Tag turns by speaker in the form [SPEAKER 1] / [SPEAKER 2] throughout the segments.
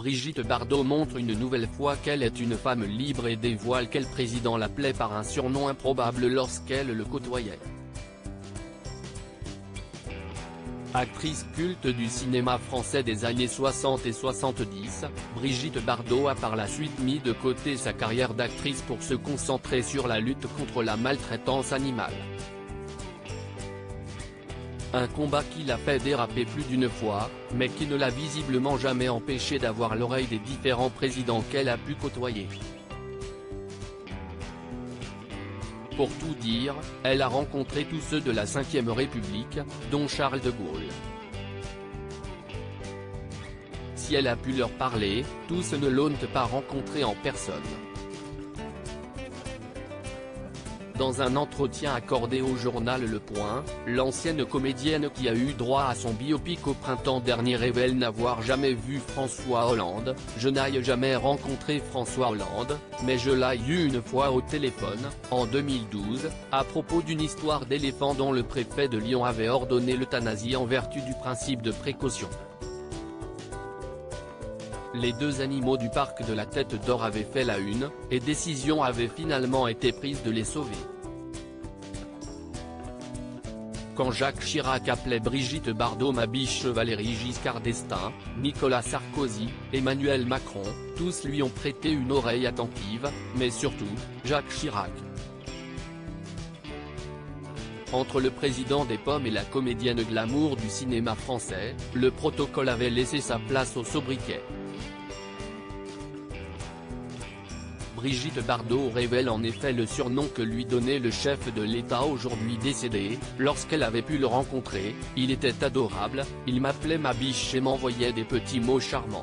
[SPEAKER 1] Brigitte Bardot montre une nouvelle fois qu'elle est une femme libre et dévoile quel président l'appelait par un surnom improbable lorsqu'elle le côtoyait. Actrice culte du cinéma français des années 60 et 70, Brigitte Bardot a par la suite mis de côté sa carrière d'actrice pour se concentrer sur la lutte contre la maltraitance animale. Un combat qui l'a fait déraper plus d'une fois, mais qui ne l'a visiblement jamais empêché d'avoir l'oreille des différents présidents qu'elle a pu côtoyer. Pour tout dire, elle a rencontré tous ceux de la Ve République, dont Charles de Gaulle. Si elle a pu leur parler, tous ne l'ont pas rencontré en personne. Dans un entretien accordé au journal Le Point, l'ancienne comédienne qui a eu droit à son biopic au printemps dernier révèle n'avoir jamais vu François Hollande. « Je n'ai jamais rencontré François Hollande, mais je l'ai eu une fois au téléphone, en 2012, à propos d'une histoire d'éléphant dont le préfet de Lyon avait ordonné l'euthanasie en vertu du principe de précaution. Les deux animaux du parc de la Tête d'Or avaient fait la une, et décision avait finalement été prise de les sauver. Quand Jacques Chirac appelait Brigitte Bardot ma biche, Valéry Giscard d'Estaing, Nicolas Sarkozy, Emmanuel Macron, tous lui ont prêté une oreille attentive, mais surtout, Jacques Chirac. Entre le président des Pommes et la comédienne glamour du cinéma français, le protocole avait laissé sa place au sobriquet. Brigitte Bardot révèle en effet le surnom que lui donnait le chef de l'État aujourd'hui décédé. Lorsqu'elle avait pu le rencontrer, il était adorable, il m'appelait ma biche et m'envoyait des petits mots charmants.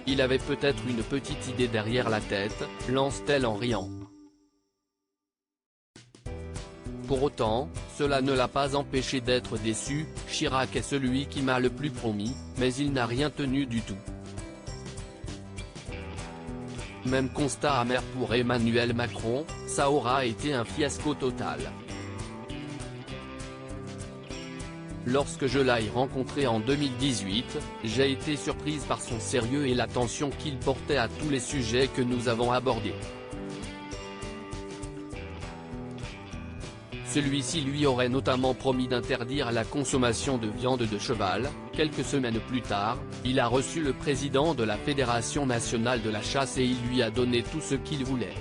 [SPEAKER 1] Il avait peut-être une petite idée derrière la tête, lance-t-elle en riant. Pour autant, cela ne l'a pas empêché d'être déçu. Chirac est celui qui m'a le plus promis, mais il n'a rien tenu du tout. Même constat amer pour Emmanuel Macron, ça aura été un fiasco total. Lorsque je l'ai rencontré en 2018, j'ai été surprise par son sérieux et l'attention qu'il portait à tous les sujets que nous avons abordés. Celui-ci lui aurait notamment promis d'interdire la consommation de viande de cheval. Quelques semaines plus tard, il a reçu le président de la Fédération nationale de la chasse et il lui a donné tout ce qu'il voulait.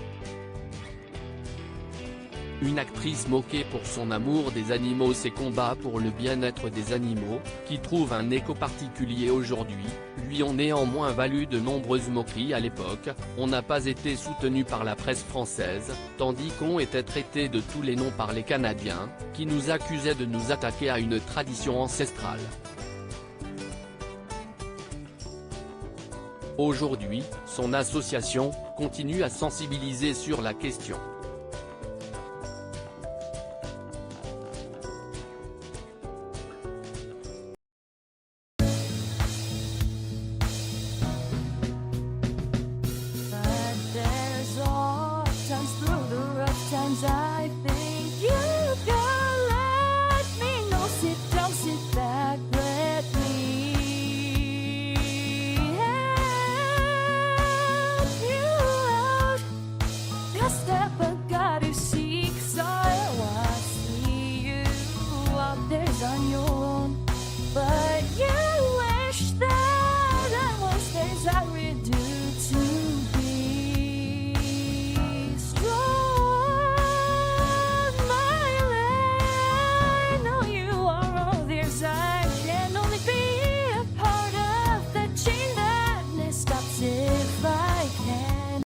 [SPEAKER 1] Une actrice moquée pour son amour des animaux, ses combats pour le bien-être des animaux, qui trouvent un écho particulier aujourd'hui, lui ont néanmoins valu de nombreuses moqueries à l'époque. On n'a pas été soutenu par la presse française, tandis qu'on était traité de tous les noms par les Canadiens, qui nous accusaient de nous attaquer à une tradition ancestrale. Aujourd'hui, son association continue à sensibiliser sur la question.
[SPEAKER 2] Times through the rough times I